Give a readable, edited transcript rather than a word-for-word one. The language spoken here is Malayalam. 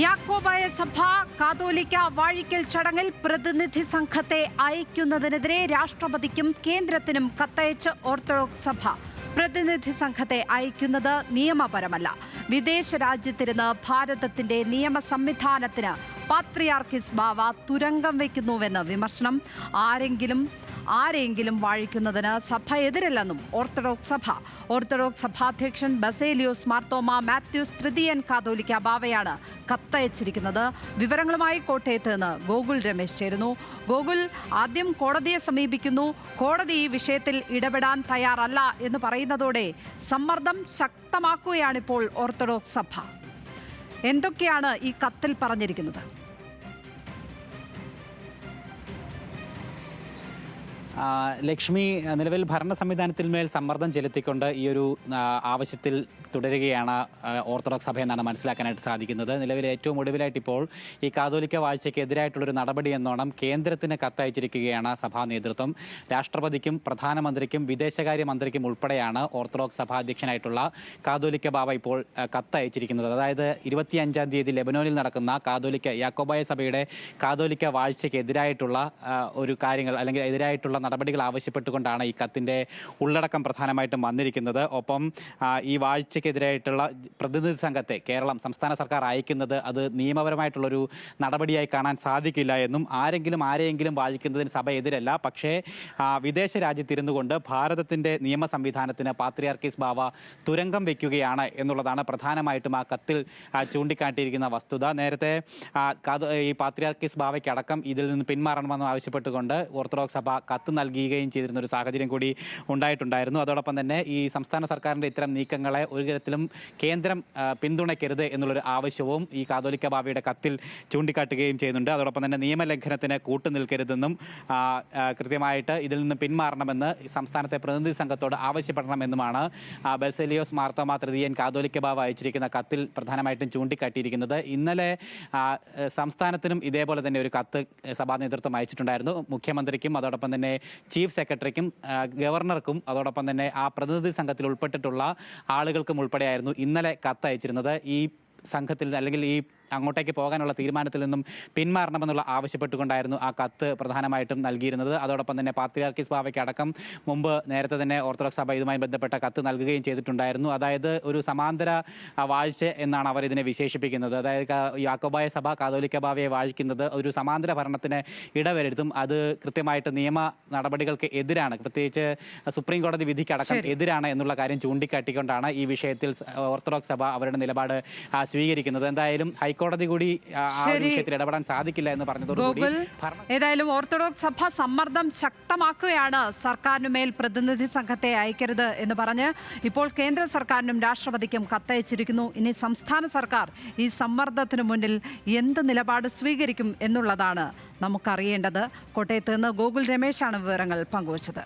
യാക്കോബായ സഭ കാതോലിക്ക വാഴിക്കൽ ചടങ്ങിൽ പ്രതിനിധി സംഘത്തെ അയക്കുന്നതിനെതിരെ രാഷ്ട്രപതിക്കും കേന്ദ്രത്തിനും കത്തയച്ച് ഓർത്തഡോക്സ് സഭ. പ്രതിനിധി സംഘത്തെ അയക്കുന്നത് നിയമപരമല്ല. വിദേശ രാജ്യത്തിരുന്ന് ഭാരതത്തിന്റെ നിയമ സംവിധാനത്തിന് പാത്രിയാർക്കീസ് ബാവ തുരങ്കം വയ്ക്കുന്നുവെന്ന് വിമർശനം. ആരെങ്കിലും വാഴിക്കുന്നതിന് സഭ എതിരില്ലെന്നും ഓർത്തഡോക്സ് സഭാധ്യക്ഷൻ ബസേലിയോസ് മാർത്തോമ മാത്യൂസ് തൃതീയൻ കാതോലിക്ക ബാവയാണ് കത്തയച്ചിരിക്കുന്നത്. വിവരങ്ങളുമായി കോട്ടയത്ത് നിന്ന് ഗോകുൽ രമേശ് ചേരുന്നു. ഗോകുൽ, ആദ്യം കോടതിയെ സമീപിക്കുന്നു. കോടതി ഈ വിഷയത്തിൽ ഇടപെടാൻ തയ്യാറല്ല എന്ന് പറയുന്നതോടെ സമ്മർദ്ദം ശക്തമാക്കുകയാണിപ്പോൾ ഓർത്തഡോക്സ് സഭ. എന്തൊക്കെയാണ് ഈ കത്തിൽ പറഞ്ഞിരിക്കുന്നത്? ലക്ഷ്മി, നിലവിൽ ഭരണ സംവിധാനത്തിന്മേൽ സമ്മർദ്ദം ചെലുത്തിക്കൊണ്ട് ഈ ഒരു ആവശ്യത്തിൽ തുടരുകയാണ് ഓർത്തഡോക്സ് സഭ എന്നാണ് മനസ്സിലാക്കാനായിട്ട് സാധിക്കുന്നത്. നിലവിൽ ഏറ്റവും ഒടുവിലായിട്ട് ഇപ്പോൾ ഈ കാതോലിക്ക വാഴ്ചയ്ക്ക് എതിരായിട്ടുള്ളൊരു നടപടി എന്നോണം കേന്ദ്രത്തിന് കത്തയച്ചിരിക്കുകയാണ് സഭാ നേതൃത്വം. രാഷ്ട്രപതിക്കും പ്രധാനമന്ത്രിക്കും വിദേശകാര്യ മന്ത്രിക്കും ഉൾപ്പെടെയാണ് ഓർത്തഡോക്സ് സഭാധ്യക്ഷനായിട്ടുള്ള കാതോലിക്ക ബാവ ഇപ്പോൾ കത്തയച്ചിരിക്കുന്നത്. അതായത് 25-ാം തീയതി ലെബനോനിൽ നടക്കുന്ന യാക്കോബായ സഭയുടെ കാതോലിക്ക വാഴ്ചയ്ക്ക് എതിരായിട്ടുള്ള ഒരു കാര്യങ്ങൾ അല്ലെങ്കിൽ എതിരായിട്ടുള്ള നടപടികൾ ആവശ്യപ്പെട്ടുകൊണ്ടാണ് ഈ കത്തിൻ്റെ ഉള്ളടക്കം പ്രധാനമായിട്ടും വന്നിരിക്കുന്നത്. ഒപ്പം ഈ വാഴ്ചയ്ക്കെതിരായിട്ടുള്ള പ്രതിനിധി സംഘത്തെ കേരളം സംസ്ഥാന സർക്കാർ അയക്കുന്നത് അത് നിയമപരമായിട്ടുള്ളൊരു നടപടിയായി കാണാൻ സാധിക്കില്ല എന്നും ആരെങ്കിലും വാഴിക്കുന്നതിന് സഭ എതിരല്ല, പക്ഷേ വിദേശ രാജ്യത്തിരുന്നു കൊണ്ട് ഭാരതത്തിൻ്റെ നിയമ സംവിധാനത്തിന് പാത്രിയാർക്കീസ് ബാവ തുരങ്കം വയ്ക്കുകയാണ് എന്നുള്ളതാണ് പ്രധാനമായിട്ടും ആ കത്തിൽ ചൂണ്ടിക്കാട്ടിയിരിക്കുന്ന വസ്തുത. നേരത്തെ ഈ പാത്രിയാർക്കീസ് ബാവയ്ക്കടക്കം ഇതിൽ നിന്ന് പിന്മാറണമെന്ന് ആവശ്യപ്പെട്ടുകൊണ്ട് ഓർത്തഡോക്സ് സഭ കത്ത് നൽകുകയും ചെയ്തിരുന്ന ഒരു സാഹചര്യം കൂടി ഉണ്ടായിട്ടുണ്ടായിരുന്നു. അതോടൊപ്പം തന്നെ ഈ സംസ്ഥാന സർക്കാരിൻ്റെ ഇത്തരം നീക്കങ്ങളെ ഒരു തരത്തിലും കേന്ദ്രം പിന്തുണയ്ക്കരുത് എന്നുള്ളൊരു ആവശ്യവും ഈ കാതോലിക്ക ബാവയുടെ കത്തിൽ ചൂണ്ടിക്കാട്ടുകയും ചെയ്യുന്നുണ്ട്. അതോടൊപ്പം തന്നെ നിയമലംഘനത്തിന് കൂട്ടുനിൽക്കരുതെന്നും കൃത്യമായിട്ട് ഇതിൽ നിന്ന് പിന്മാറണമെന്ന് സംസ്ഥാനത്തെ പ്രതിനിധി സംഘത്തോട് ആവശ്യപ്പെടണമെന്നുമാണ് ബസേലിയോസ് മാർത്തോമ തൃതീയൻ കാതോലിക്ക ബാവ അയച്ചിരിക്കുന്ന കത്തിൽ പ്രധാനമായിട്ടും ചൂണ്ടിക്കാട്ടിയിരിക്കുന്നത്. ഇന്നലെ സംസ്ഥാനത്തിനും ഇതേപോലെ തന്നെ ഒരു കത്ത് സഭാ നേതൃത്വം അയച്ചിട്ടുണ്ടായിരുന്നു. മുഖ്യമന്ത്രിക്കും അതോടൊപ്പം തന്നെ ചീഫ് സെക്രട്ടറിക്കും ഗവർണർക്കും അതോടൊപ്പം തന്നെ ആ പ്രതിനിധി സംഘത്തിൽ ഉൾപ്പെട്ടിട്ടുള്ള ആളുകൾക്കും ഉൾപ്പെടെയായിരുന്നു ഇന്നലെ കത്ത് അയച്ചിരുന്നത്. ഈ സംഘത്തിൽ അല്ലെങ്കിൽ ഈ അങ്ങോട്ടേക്ക് പോകാനുള്ള തീരുമാനത്തിൽ നിന്നും പിന്മാറണമെന്നുള്ള ആവശ്യപ്പെട്ടുകൊണ്ടായിരുന്നു ആ കത്ത് പ്രധാനമായിട്ടും നൽകിയിരുന്നത്. അതോടൊപ്പം തന്നെ പാത്രിയാർക്കീസ് ബാവയ്ക്ക് അടക്കം മുമ്പ് നേരത്തെ തന്നെ ഓർത്തഡോക്സ് സഭ ഇതുമായി ബന്ധപ്പെട്ട കത്ത് നൽകുകയും ചെയ്തിട്ടുണ്ടായിരുന്നു. അതായത് ഒരു സമാന്തര വാഴ്ച എന്നാണ് അവർ ഇതിനെ വിശേഷിപ്പിക്കുന്നത്. അതായത് യാക്കോബായ സഭ കാതോലിക്ക ബാവയെ വാഴിക്കുന്നത് ഒരു സമാന്തര ഭരണത്തിന് ഇടവരുത്തും. അത് കൃത്യമായിട്ട് നിയമ നടപടികൾക്ക് എതിരാണ്, പ്രത്യേകിച്ച് സുപ്രീം കോടതി വിധിക്കടക്കം എതിരാണ് എന്നുള്ള കാര്യം ചൂണ്ടിക്കാട്ടിക്കൊണ്ടാണ് ഈ വിഷയത്തിൽ ഓർത്തഡോക്സ് സഭ അവരുടെ നിലപാട് സ്വീകരിക്കുന്നത്. എന്തായാലും ഹൈക്കോടതി കൂടി വിഷയത്തിൽ ഇടപെടാൻ സാധിക്കില്ല എന്ന് പറഞ്ഞതോടുകൂടി ഏതായാലും ഓർത്തഡോക്സ് സഭ സമ്മർദ്ദം ശക്തമാക്കുകയാണ്. സർക്കാരിനുമേൽ പ്രതിനിധി സംഘത്തെ അയക്കരുത് എന്ന് പറഞ്ഞ് ഇപ്പോൾ കേന്ദ്ര സർക്കാരിനും രാഷ്ട്രപതിക്കും കത്തയച്ചിരിക്കുന്നു. ഇനി സംസ്ഥാന സർക്കാർ ഈ സമ്മർദ്ദത്തിന് മുന്നിൽ എന്ത് നിലപാട് സ്വീകരിക്കും എന്നുള്ളതാണ് നമുക്കറിയേണ്ടത്. കോട്ടയത്ത് നിന്ന് ഗോകുൽ രമേശാണ് വിവരങ്ങൾ പങ്കുവച്ചത്.